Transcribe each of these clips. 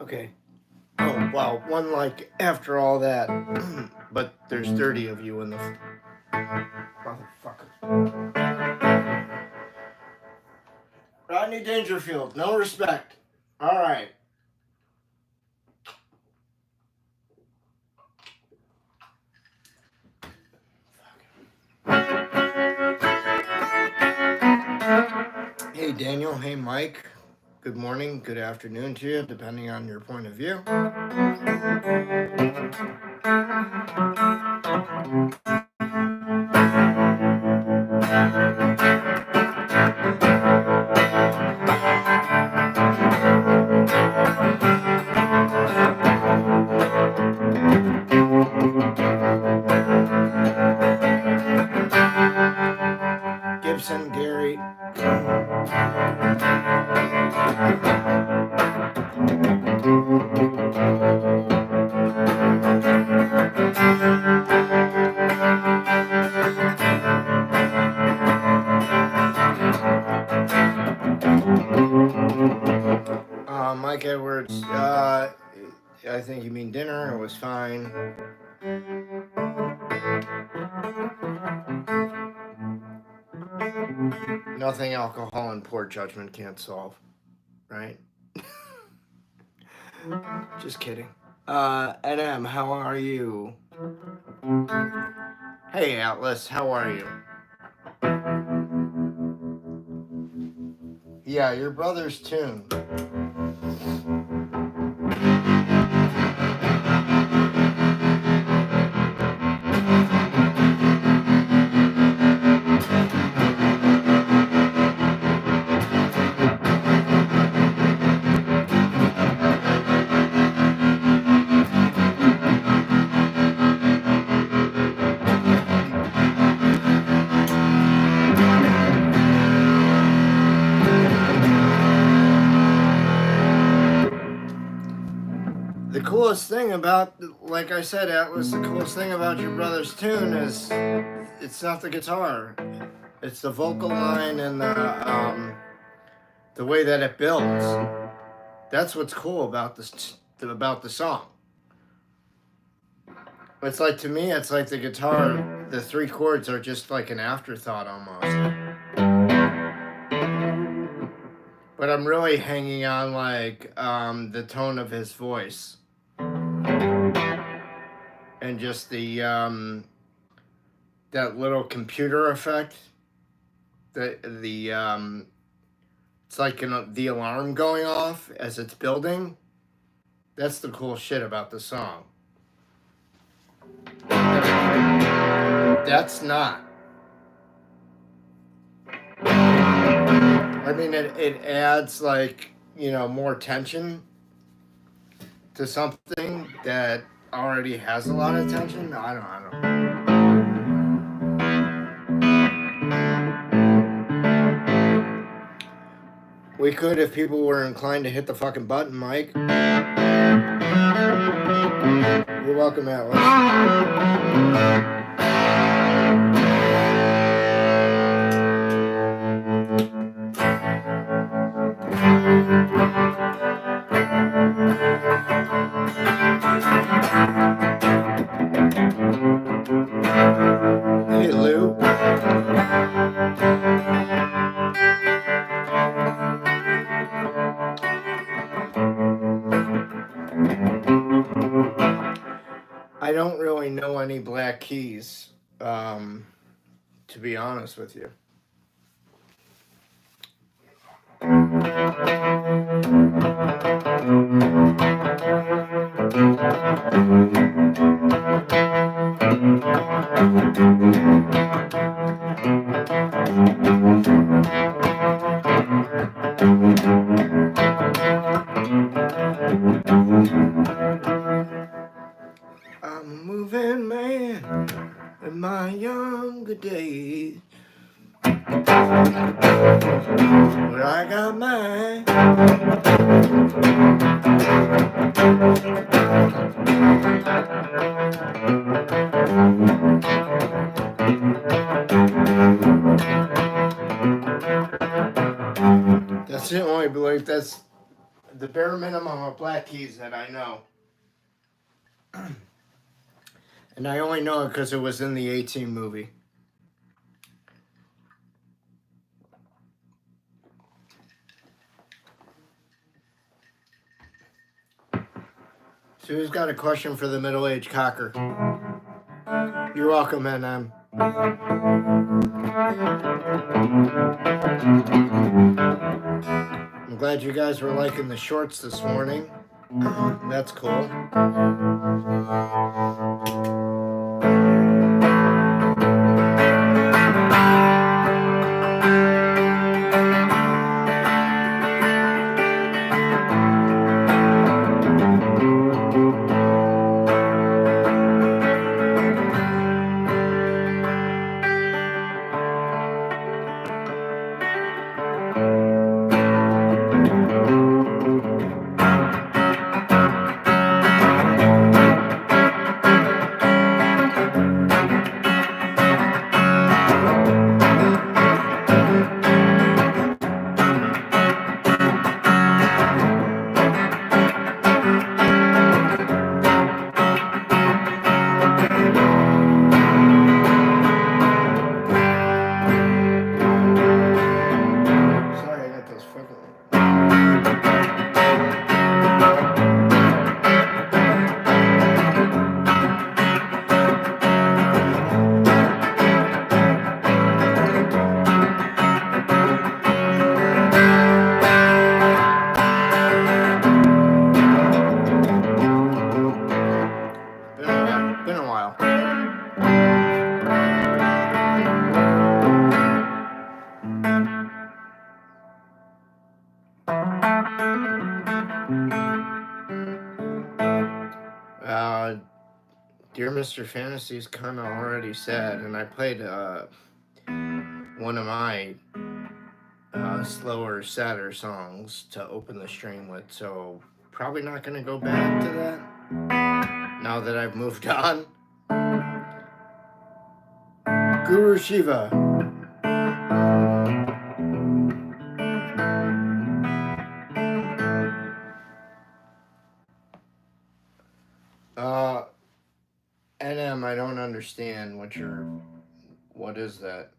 Okay. Oh, wow. One like after all that. But there's 30 of you in the motherfucker. Rodney Dangerfield, no respect. All right. Hey, Daniel. Hey, Mike. Good morning, good afternoon to you, depending on your point of view. Gibson, Gary. Mike Edwards, I think you mean dinner. It was fine. Nothing alcohol and poor judgment can't solve, right? Just kidding. NM, how are you? Hey, Atlas, how are you? Yeah, your brother's tune. The coolest thing about, like I said, Atlas, the coolest thing about your brother's tune is it's not the guitar. It's the vocal line and the way that it builds. That's what's cool about the song. It's like, to me, it's like the guitar, the three chords are just like an afterthought almost. But I'm really hanging on like the tone of his voice. And just the that little computer effect. It's like the alarm going off as it's building. That's the cool shit about the song. That's not. I mean, it adds like, more tension to something that already has a lot of tension. I don't know. We could if people were inclined to hit the fucking button, Mike. You're welcome, Atlas. Hey, Lou. any black keys, to be honest with you. I'm a moving man in my younger days, where I got mine. That's the only belief. That's the bare minimum of black keys that I know. And I only know it because it was in the 18 movie. So who's got a question for the middle-aged cocker? You're welcome, NM. I'm glad you guys were liking the shorts this morning. That's cool. Dear Mr. Fantasy's kind of already said, and I played one of my slower, sadder songs to open the stream with, so probably not going to go back to that now that I've moved on. Guru Shiva. NM, I don't understand what is that?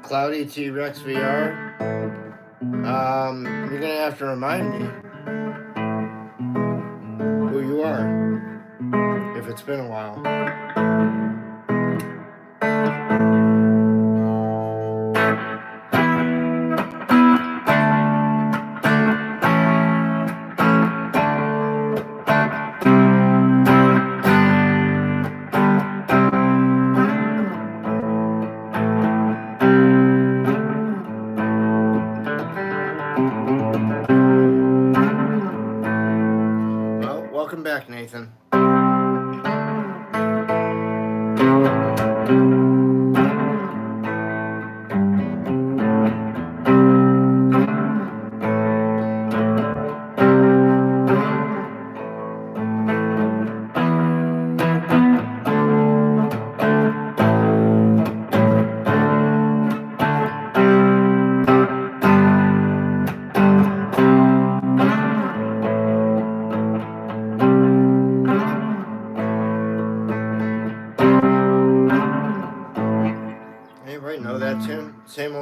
Cloudy T-Rex VR. You're gonna have to remind me who you are, if it's been a while. Welcome back, Nathan.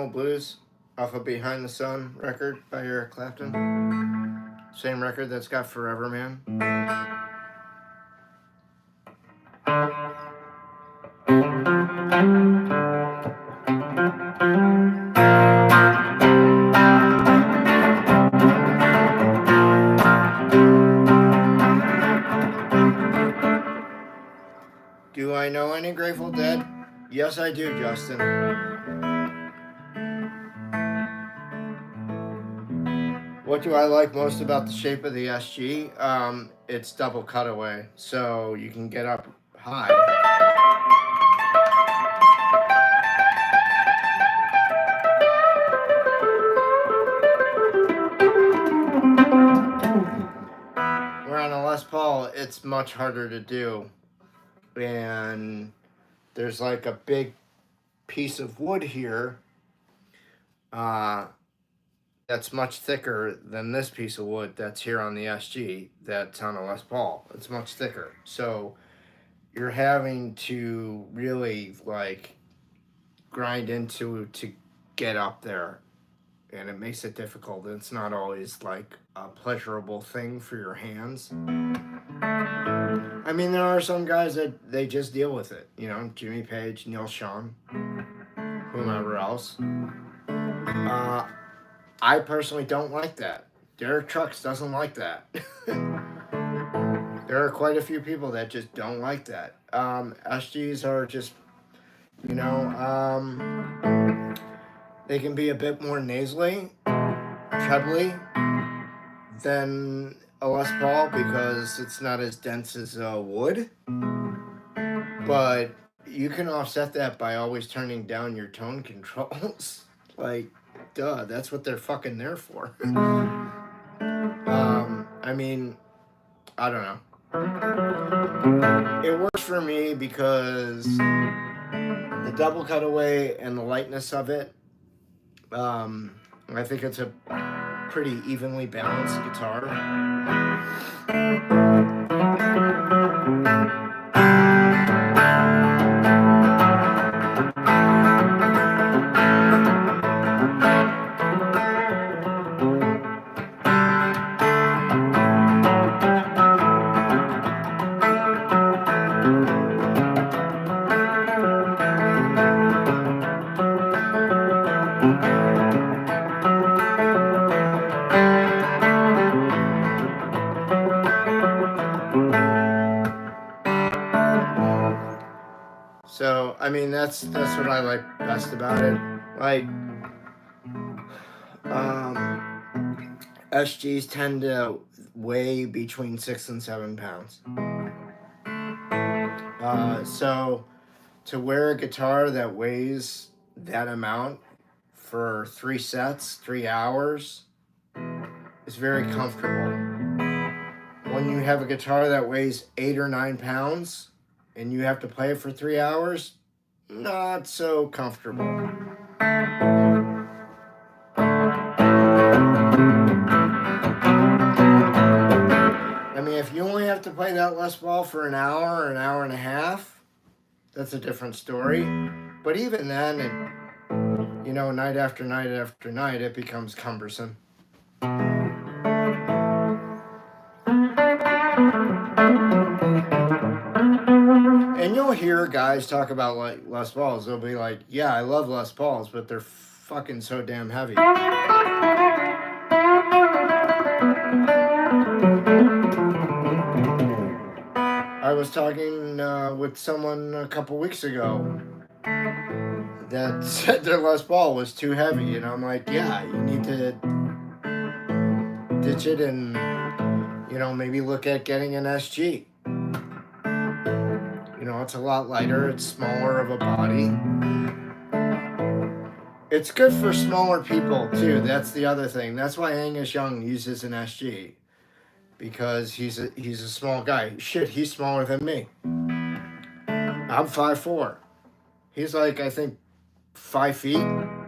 Old Blues off of Behind the Sun record by Eric Clapton. Same record that's got Forever Man. Do I know any Grateful Dead? Yes, I do, Justin. What do I like most about the shape of the SG? It's double cutaway, so you can get up high. Where on a Les Paul, it's much harder to do. And there's like a big piece of wood here that's much thicker than this piece of wood that's here on the SG that's on a Les Paul. It's much thicker. So you're having to really like grind into to get up there. And it makes it difficult. It's not always like a pleasurable thing for your hands. I mean, there are some guys that they just deal with it. You know, Jimmy Page, Neil Schon, whomever else. I personally don't like that. Derek Trucks doesn't like that. There are quite a few people that just don't like that. SGs are just, you know, they can be a bit more nasally, trebly than a Les Paul because it's not as dense as wood. But you can offset that by always turning down your tone controls. Like, duh, that's what they're fucking there for. I mean, I don't know. It works for me because the double cutaway and the lightness of it, I think it's a pretty evenly balanced guitar. So, I mean, that's what I like best about it. Like, SGs tend to weigh between 6 and 7 pounds. So, to wear a guitar that weighs that amount for 3 sets, 3 hours, is very comfortable. When you have a guitar that weighs 8 or 9 pounds, and you have to play it for 3 hours, not so comfortable. I mean, if you only have to play that Les Paul for an hour or an hour and a half, that's a different story. But even then, it, you know, night after night after night, it becomes cumbersome. And you'll hear guys talk about like Les Pauls. They'll be like, yeah, I love Les Pauls, but they're fucking so damn heavy. I was talking with someone a couple weeks ago that said their Les Paul was too heavy. And I'm like, yeah, you need to ditch it and, you know, maybe look at getting an SG. You know, it's a lot lighter, it's smaller of a body. It's good for smaller people too, that's the other thing. That's why Angus Young uses an SG. Because he's a small guy. Shit, he's smaller than me. I'm 5'4". He's like, I think, 5 feet. 5'2".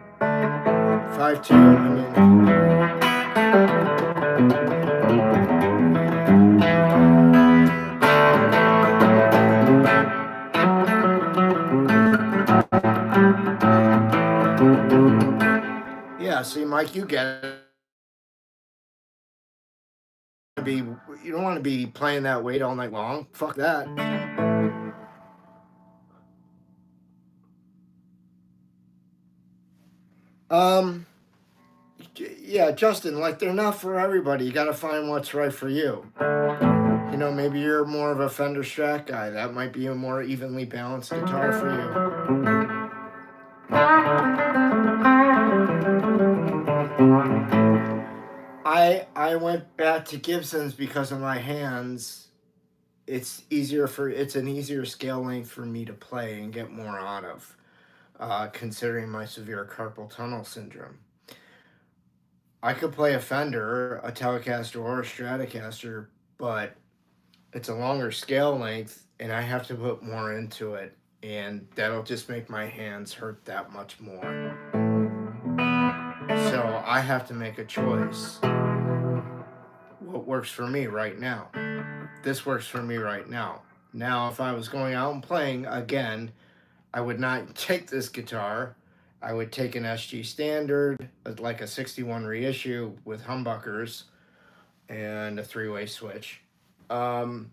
I like you get it. You don't want to be playing that weight all night long. Fuck that. Yeah, Justin, like they're not for everybody. You got to find what's right for you. You know, maybe you're more of a Fender Strat guy. That might be a more evenly balanced guitar for you. I went back to Gibson's because of my hands. It's an easier scale length for me to play and get more out of, considering my severe carpal tunnel syndrome. I could play a Fender, a Telecaster, or a Stratocaster, but it's a longer scale length, and I have to put more into it, and that'll just make my hands hurt that much more. So I have to make a choice. What works for me right now? This works for me right now. Now, if I was going out and playing again, I would not take this guitar. I would take an SG standard, like a 61 reissue with humbuckers and a 3-way switch. To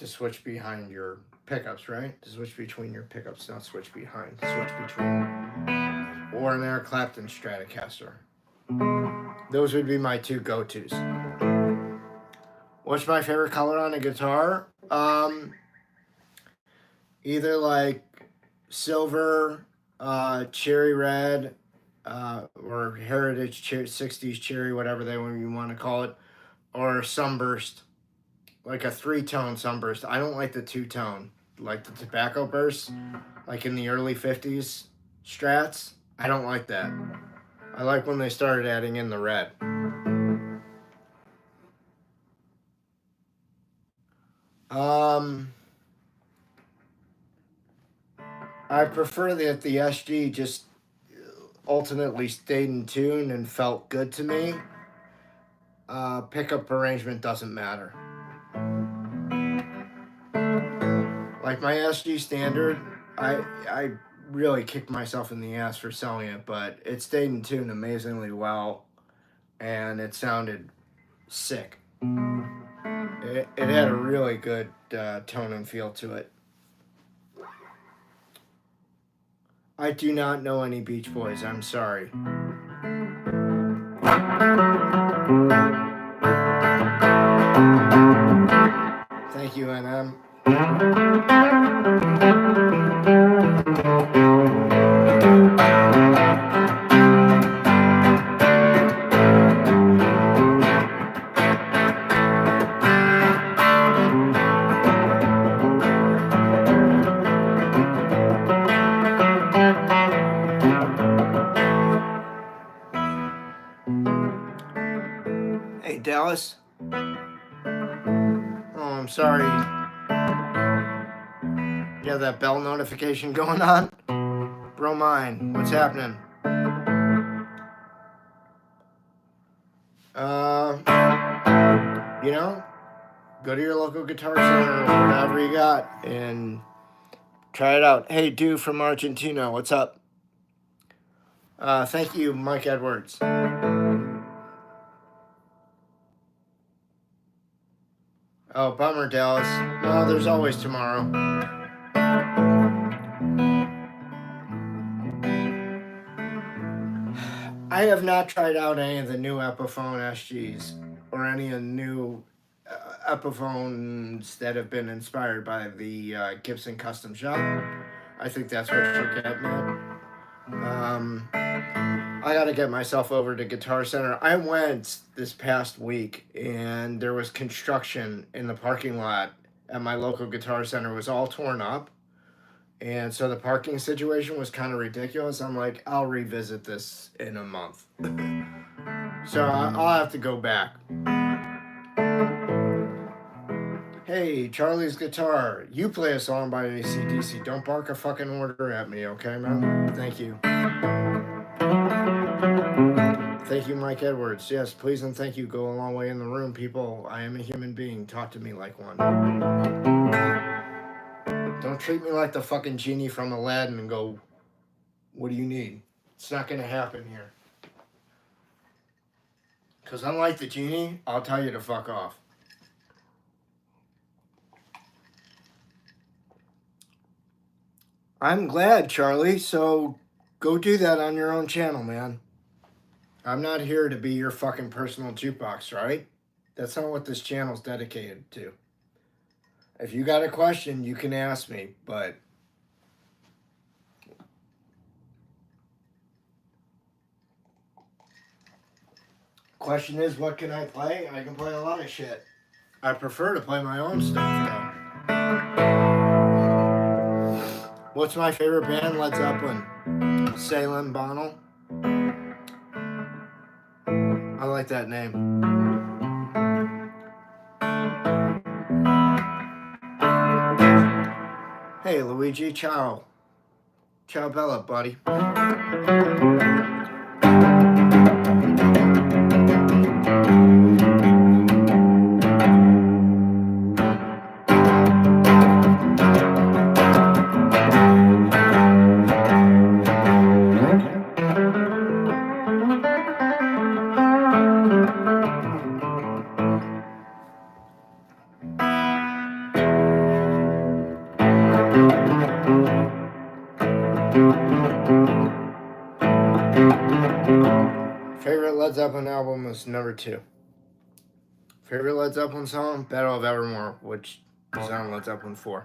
switch behind your pickups, right? To switch between your pickups, not switch behind. Switch between. Or an Eric Clapton Stratocaster. Those would be my two go-tos. What's my favorite color on a guitar? Either like silver, cherry red, or heritage 60s cherry, whatever you want to call it, or sunburst, like a 3-tone sunburst. I don't like the 2-tone, like the tobacco burst, like in the early 50s Strats. I don't like that. I like when they started adding in the red. I prefer that the SG just ultimately stayed in tune and felt good to me. Pickup arrangement doesn't matter. Like my SG standard, I really kicked myself in the ass for selling it, but it stayed in tune amazingly well, and it sounded sick. It had a really good tone and feel to it. I do not know any Beach Boys. I'm sorry. Thank you, NM. Hey, Dallas. Oh, I'm sorry. You have that bell notification going on? Bro mine, what's happening? You know, go to your local guitar center or whatever you got and try it out. Hey, dude from Argentina, what's up? Thank you, Mike Edwards. Oh, bummer, Dallas. No, there's always tomorrow. I have not tried out any of the new Epiphone SGs or any of the new Epiphones that have been inspired by the Gibson Custom Shop. I think that's what you're getting at. I got to get myself over to Guitar Center. I went this past week, and there was construction in the parking lot at my local Guitar Center. It was all torn up, and so the parking situation was kind of ridiculous. I'm like, I'll revisit this in a month. So I'll have to go back. Hey, Charlie's Guitar, you play a song by AC/DC. Don't bark a fucking order at me, okay, man? Thank you. Thank you, Mike Edwards. Yes, please and thank you go a long way in the room, people. I am a human being. Talk to me like one. Don't treat me like the fucking genie from Aladdin and go, what do you need? It's not going to happen here. Because unlike the genie, I'll tell you to fuck off. I'm glad, Charlie, so go do that on your own channel, man. I'm not here to be your fucking personal jukebox, right? That's not what this channel's dedicated to. If you got a question, you can ask me, but question is, what can I play? I can play a lot of shit. I prefer to play my own stuff, though. What's my favorite band? Led Zeppelin. Salem Bonnell. I like that name. Hey, Luigi. Ciao. Ciao, Bella, buddy. Favorite Led Zeppelin album is number 2. Favorite Led Zeppelin song? Battle of Evermore, which is on Led Zeppelin 4.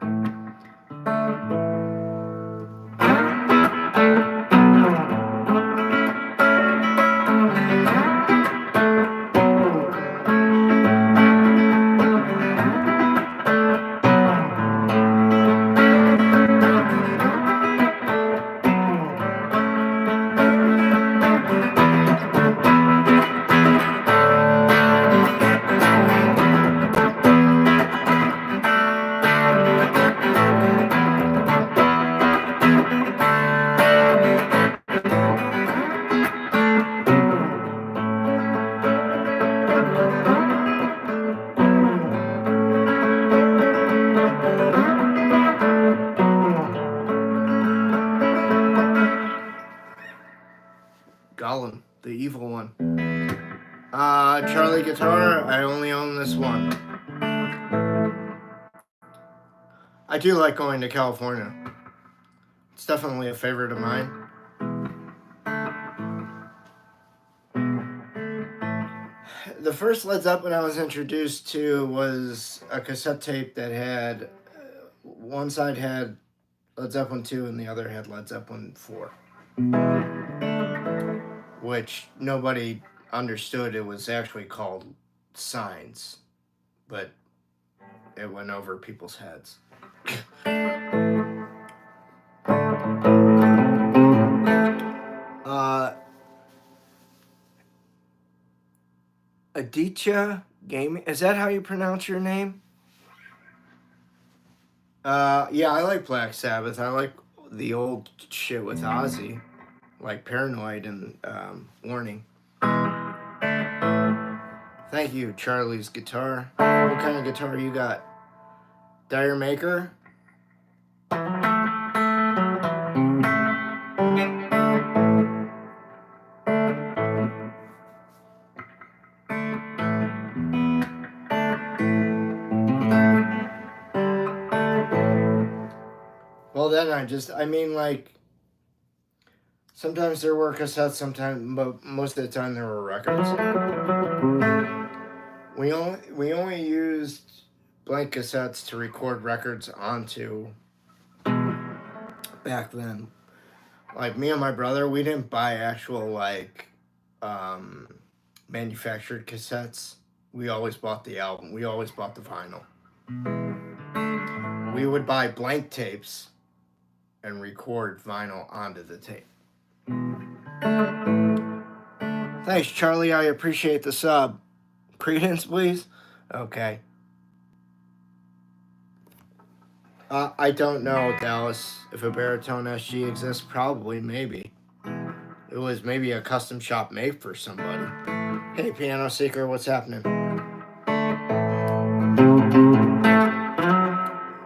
Gollum, the evil one. Charlie guitar, I only own this one. I do like going to California. It's definitely a favorite of mine. The first Led Zeppelin I was introduced to was a cassette tape that had, one side had Led Zeppelin 2 and the other had Led Zeppelin 4. Which nobody understood it was actually called Signs, but it went over people's heads. Aditya Gaming, is that how you pronounce your name? Yeah, I like Black Sabbath. I like the old shit with Ozzy, like Paranoid and Warning. Thank you, Charlie's guitar. What kind of guitar you got? Dire Maker? Well, then I mean, like, sometimes there were cassettes, but most of the time there were records. We only used blank cassettes to record records onto back then. Like, me and my brother, we didn't buy actual, like, manufactured cassettes. We always bought the album. We always bought the vinyl. We would buy blank tapes and record vinyl onto the tape. Thanks, Charlie. I appreciate the sub. Credence, please? Okay. I don't know, Dallas. If a baritone SG exists, probably, maybe. It was maybe a custom shop made for somebody. Hey, Piano Seeker, what's happening?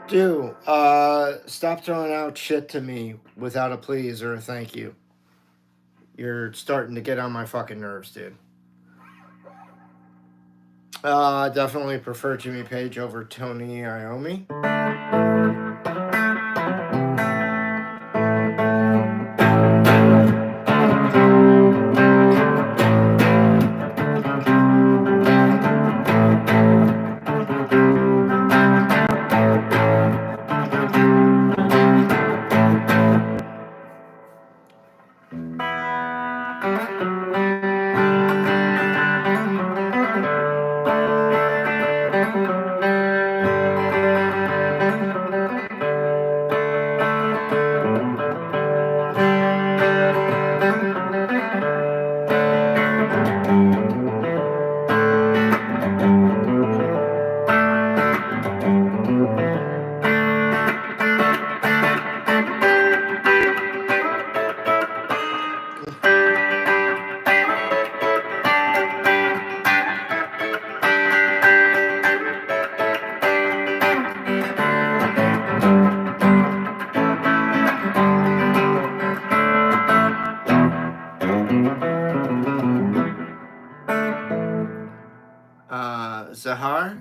Dude, stop throwing out shit to me without a please or a thank you. You're starting to get on my fucking nerves, dude. Definitely prefer Jimmy Page over Tony Iommi. Zahar,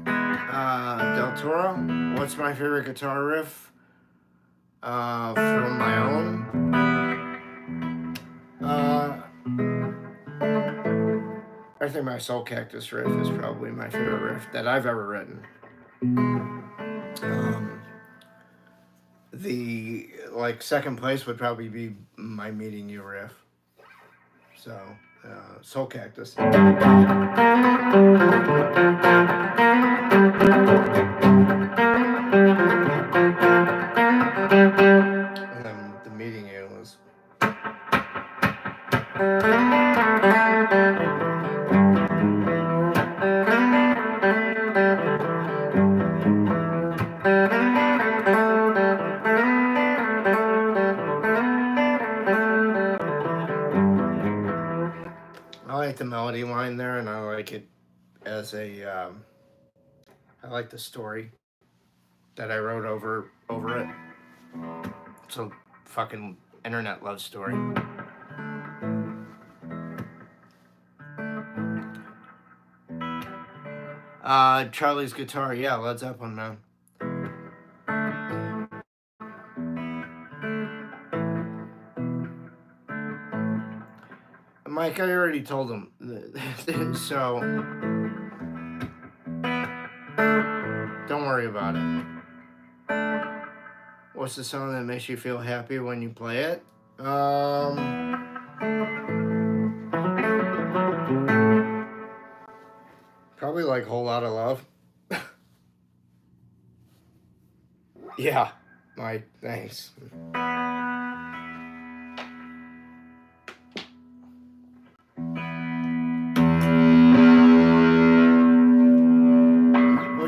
Del Toro. What's my favorite guitar riff? From my own. I think my Soulcactus riff is probably my favorite riff that I've ever written. The second place would probably be my Meeting You riff. So, Soulcactus. And then the Meeting You was. I like the melody line there, and I like it as a. I like the story that I wrote over it. It's a fucking internet love story. Charlie's guitar, yeah, Led Zeppelin, man. Mike, I already told him. So, don't worry about it. What's the song that makes you feel happy when you play it? Probably like Whole Lotta Love. Yeah, Mike, thanks.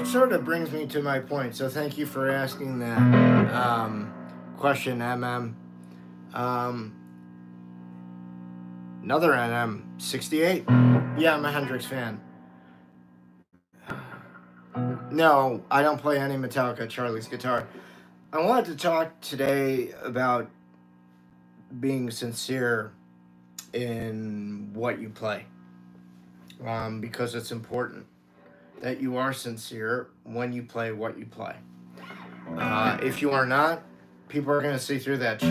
Sort of brings me to my point, so thank you for asking that question, MM. Another NM, 68. Yeah, I'm a Hendrix fan. No, I don't play any Metallica, Charlie's guitar. I wanted to talk today about being sincere in what you play, because it's important that you are sincere when you play what you play. If you are not, people are gonna see through that shit.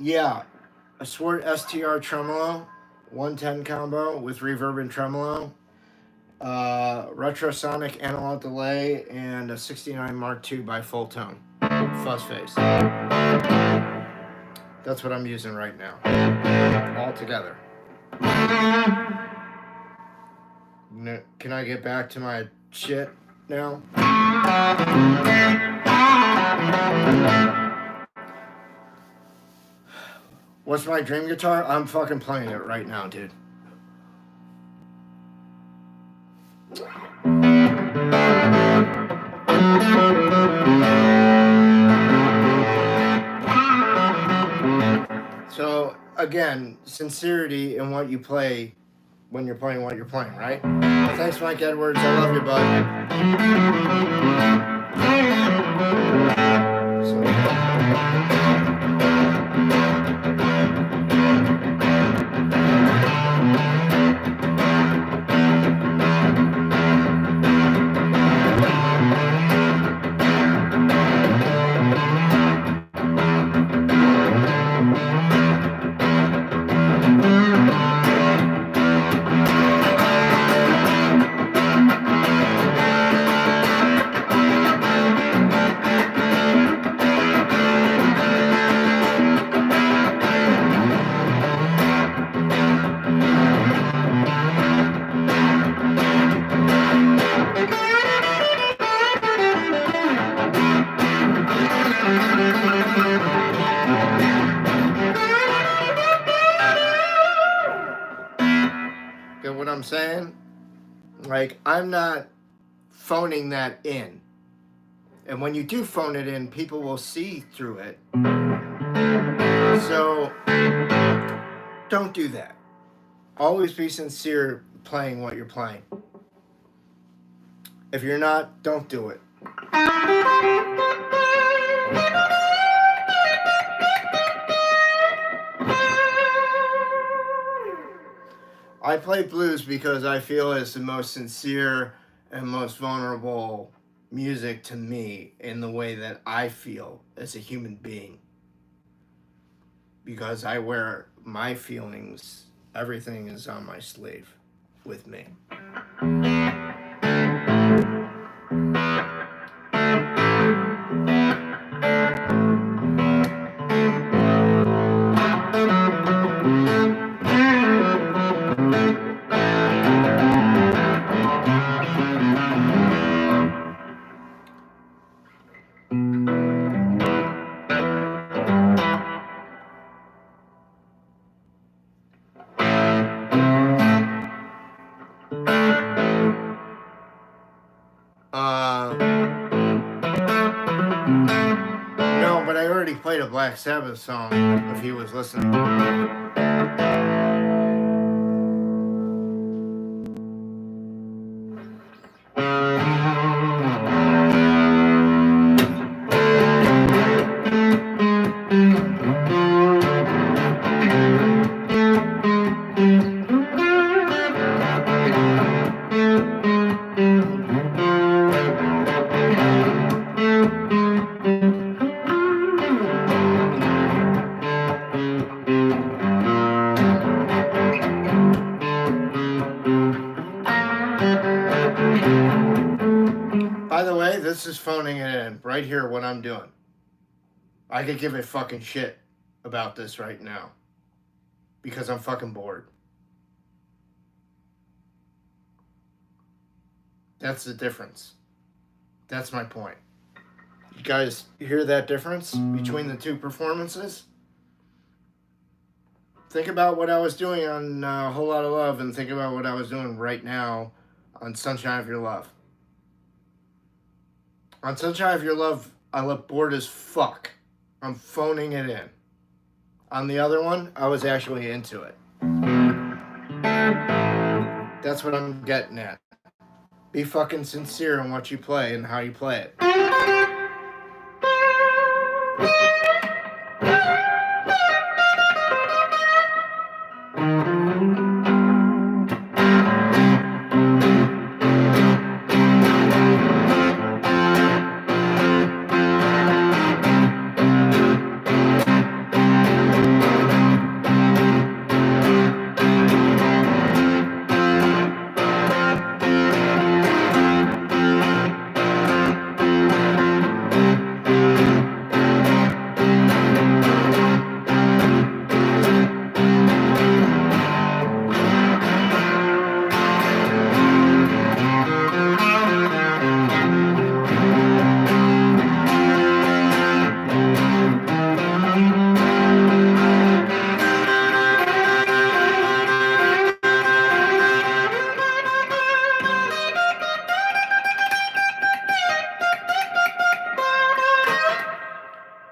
Yeah, a Sword STR tremolo, 110 combo with reverb and tremolo, retrosonic analog delay, and a 69 Mark II by Full Tone, fuzz face. That's what I'm using right now, all together. Can I get back to my shit now? What's my dream guitar? I'm fucking playing it right now, dude. So, again, sincerity in what you play when you're playing what you're playing, right? Thanks, Mike Edwards. I love you, bud. Get what I'm saying? Like, I'm not phoning that in. And when you do phone it in, people will see through it. So, don't do that. Always be sincere playing what you're playing. If you're not, don't do it. I play blues because I feel it's the most sincere and most vulnerable music to me in the way that I feel as a human being. Because I wear my feelings, everything is on my sleeve with me. No, but I already played a Black Sabbath song if he was listening. By the way, this is phoning it in right here, what I'm doing. I could give a fucking shit about this right now because I'm fucking bored. That's the difference. That's my point. You guys hear that difference between the two performances? Think about what I was doing on A Whole Lot of Love and think about what I was doing right now on Sunshine of Your Love. On Sunshine of Your Love, I look bored as fuck. I'm phoning it in. On the other one, I was actually into it. That's what I'm getting at. Be fucking sincere in what you play and how you play it.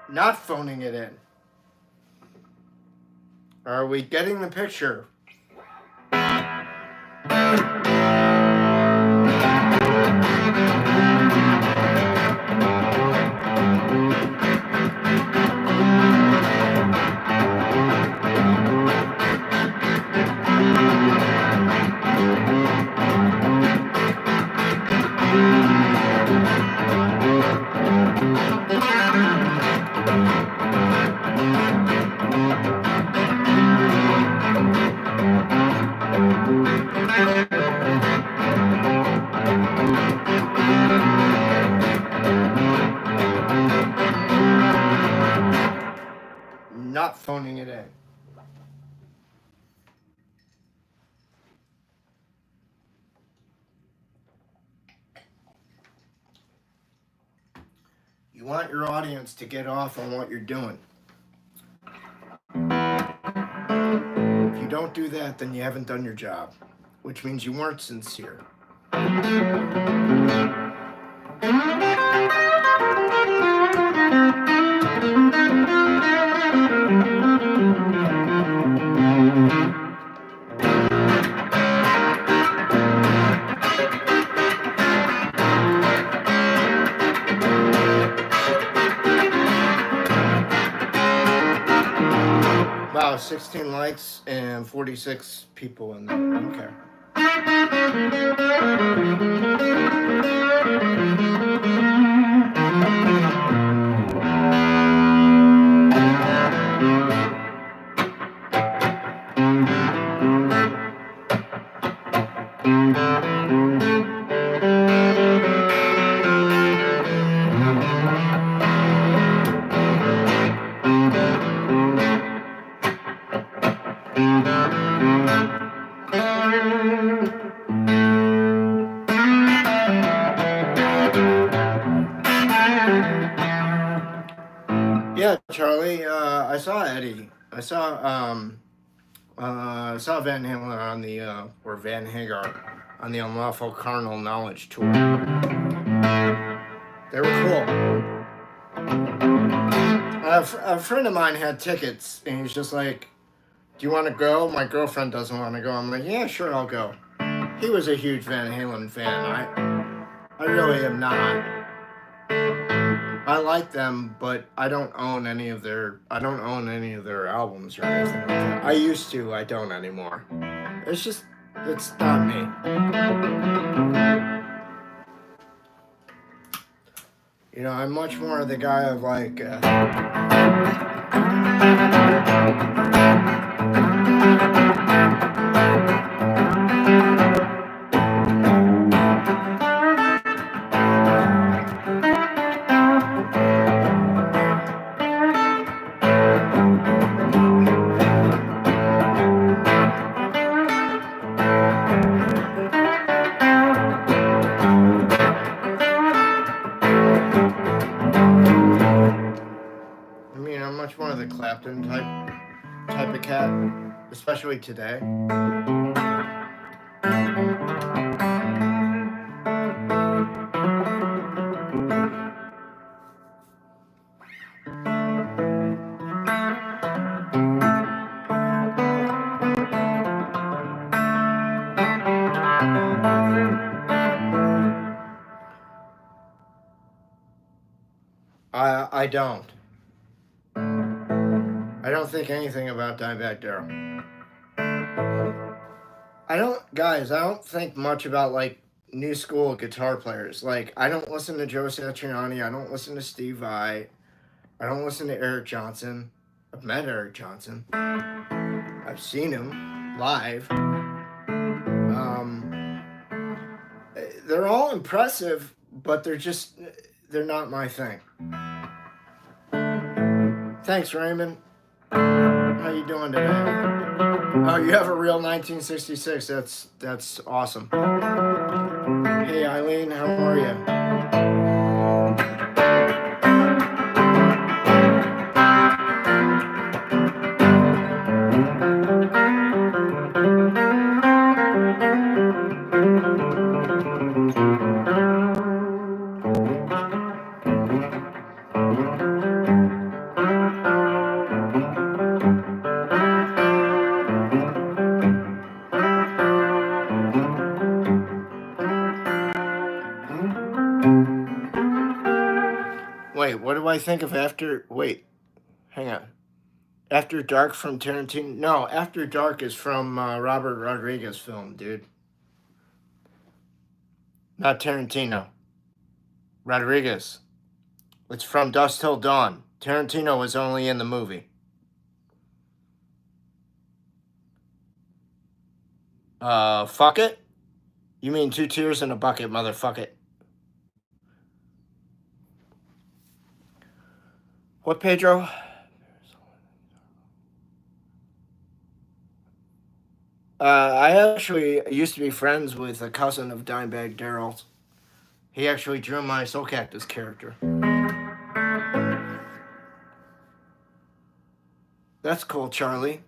Not phoning it in. Are we getting the picture? Not phoning it in. You want your audience to get off on what you're doing. If you don't do that, then you haven't done your job. which means you weren't sincere. Wow, 16 likes and 46 people in there. Okay. Yeah, Charlie. I saw Eddie. I saw Van Halen on the or Van Hagar on the Unlawful Carnal Knowledge tour. They were cool. A friend of mine had tickets, and he's just like, "Do you want to go?" My girlfriend doesn't want to go. I'm like, "Yeah, sure, I'll go." He was a huge Van Halen fan. I really am not. I like them, but I don't own any of their albums or anything like that. I used to, I don't anymore. It's not me. You know, I'm much more the guy of like much more the Clapton type of cat, especially today. I don't. I don't think anything about Dimebag Darrell. I don't think much about like new school guitar players. Like I don't listen to Joe Satriani. I don't listen to Steve Vai. I don't listen to Eric Johnson. I've met Eric Johnson. I've seen him live. They're all impressive, but they're not my thing. Thanks, Raymond. How you doing today? Oh, you have a real 1966. That's awesome. Hey, Eileen, how are you? Wait, what do I think of After... Wait, hang on. After Dark from Tarantino? No, After Dark is from Robert Rodriguez film, dude. Not Tarantino. Rodriguez. It's from Dusk Till Dawn. Tarantino was only in the movie. Fuck it? You mean Two Tears in a Bucket, motherfucker. What, Pedro? I actually used to be friends with a cousin of Dimebag Darrell's. He actually drew my Soulcactus character. That's cool, Charlie.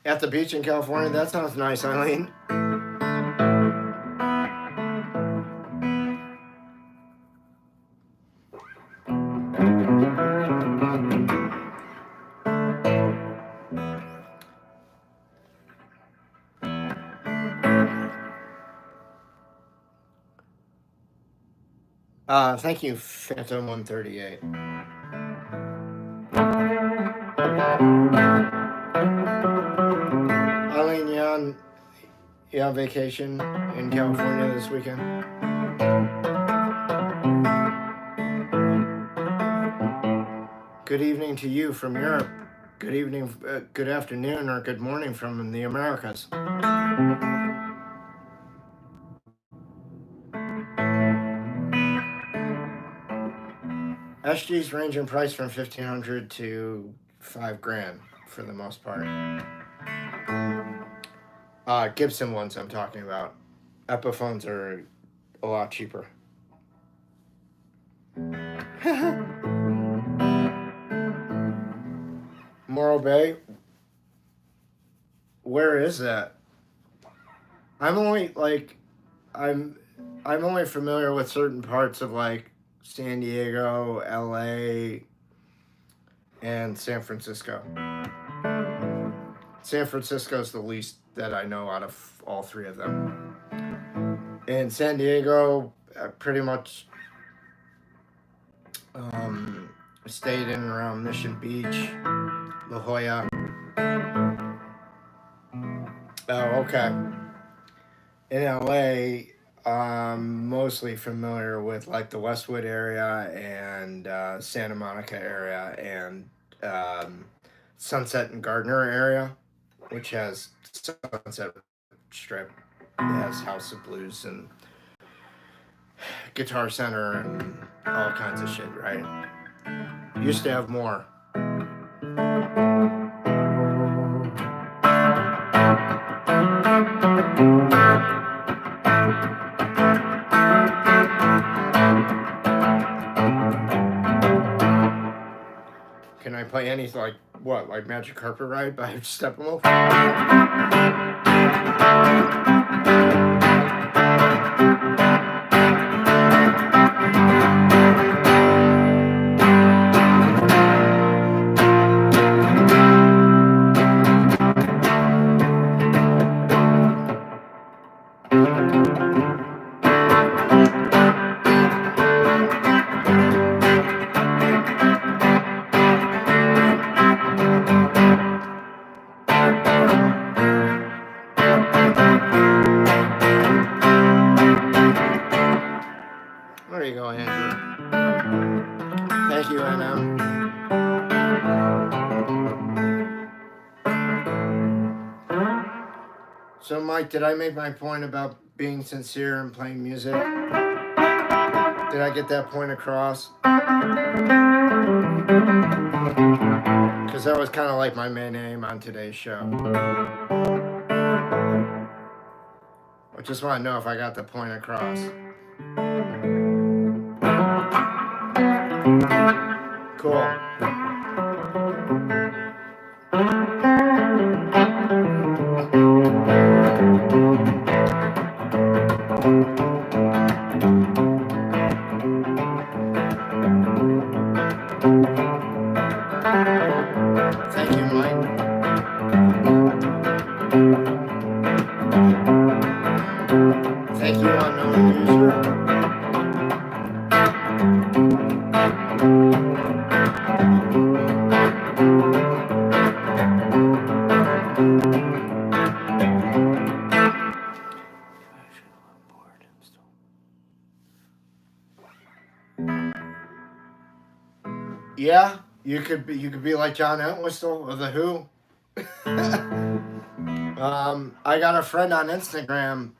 At the beach in California? That sounds nice, Eileen. Thank you, Phantom 138. Eileen, you on vacation in California this weekend? Good evening to you from Europe. Good evening, good afternoon, or good morning from the Americas. SGs range in price from $1,500 to $5,000 for the most part. Gibson ones I'm talking about. Epiphones are a lot cheaper. Morro Bay? Where is that? I'm only familiar with certain parts of like San Diego, LA, and San Francisco. San Francisco's the least that I know out of all three of them. In San Diego, pretty much stayed in and around Mission Beach, La Jolla. Oh, okay. In LA, I'm mostly familiar with like the Westwood area and Santa Monica area and Sunset and Gardner area, which has Sunset Strip. It has House of Blues and Guitar Center and all kinds of shit, right? Used to have more. Can I play any, like, what, like Magic Carpet Ride by Steppenwolf? There you go, Andrew. Thank you, NM. So, Mike, did I make my point about being sincere and playing music? Did I get that point across? Because that was kind of like my main aim on today's show. I just want to know if I got the point across. Cool. Thank you, Mike. Thank you, unknown user. Yeah, you could be like John Entwistle of The Who. I got a friend on Instagram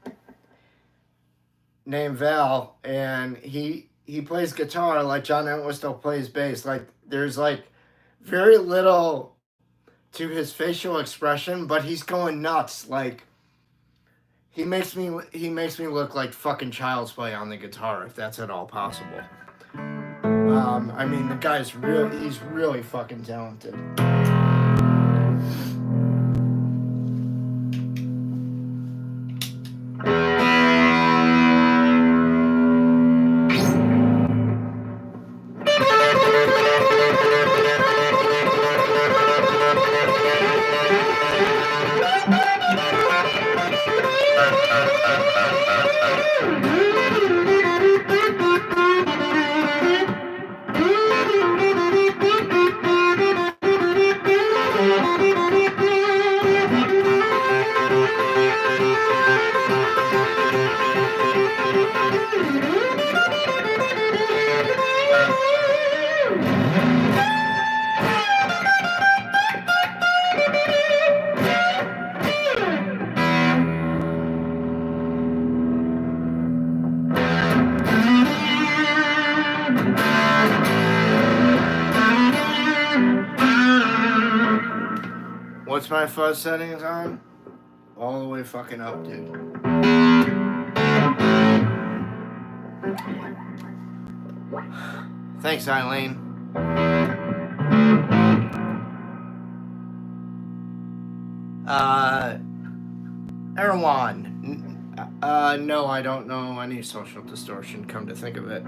named Val, and he plays guitar like John Entwistle plays bass. Like there's like very little to his facial expression, but he's going nuts. Like he makes me look like fucking Child's Play on the guitar, if that's at all possible. I mean, the guy's he's really fucking talented. What's my fuzz settings on? All the way fucking up, dude. Thanks, Eileen. Erwan. No, I don't know any social distortion, come to think of it.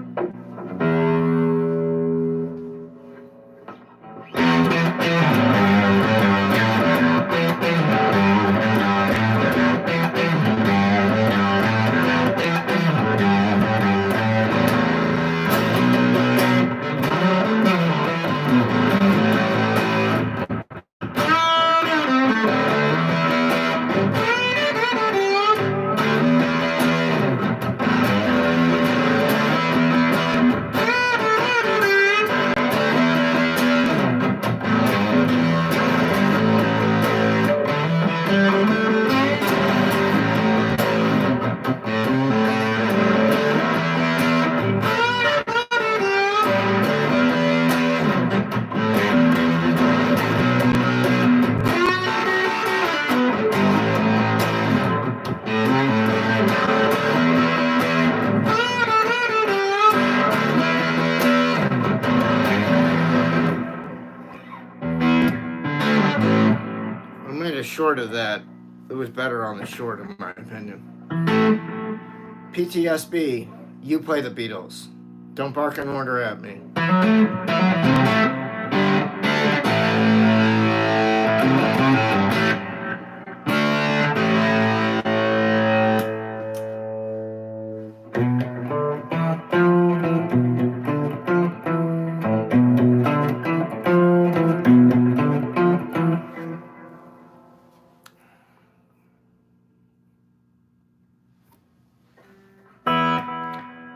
Short of that, it was better on the short, in my opinion. PTSB, you play the Beatles. Don't bark an order at me.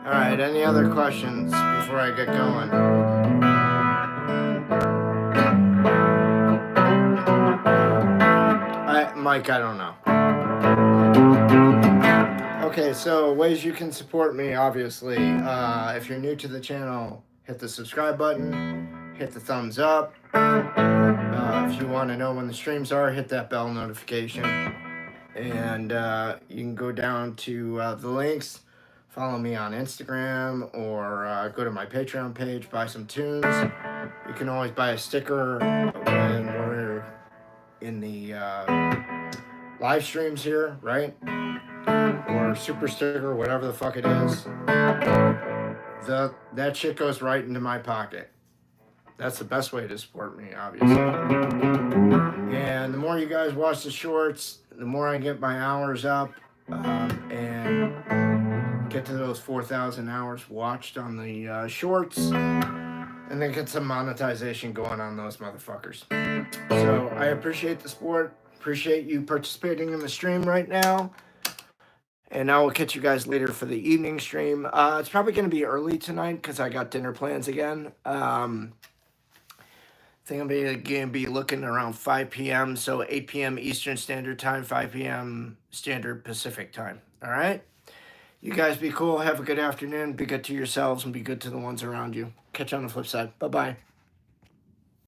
Alright, any other questions before I get going? Mike, I don't know. Okay, so ways you can support me, obviously. If you're new to the channel, hit the subscribe button, hit the thumbs up. If you want to know when the streams are, hit that bell notification. And you can go down to the links. Follow me on Instagram or go to my Patreon page, buy some tunes. You can always buy a sticker when we're in the live streams here, right? Or super sticker, whatever the fuck it is. That shit goes right into my pocket. That's the best way to support me, obviously. And the more you guys watch the shorts, the more I get my hours up and get to those 4,000 hours watched on the shorts, and then get some monetization going on those motherfuckers. So I appreciate the support, appreciate you participating in the stream right now, and I will catch you guys later for the evening stream. It's probably going to be early tonight because I got dinner plans again. I think I'm going to be looking around 5 p.m., so 8 p.m. Eastern Standard Time, 5 p.m. Standard Pacific Time. All right? You guys be cool. Have a good afternoon. Be good to yourselves and be good to the ones around you. Catch you on the flip side. Bye-bye.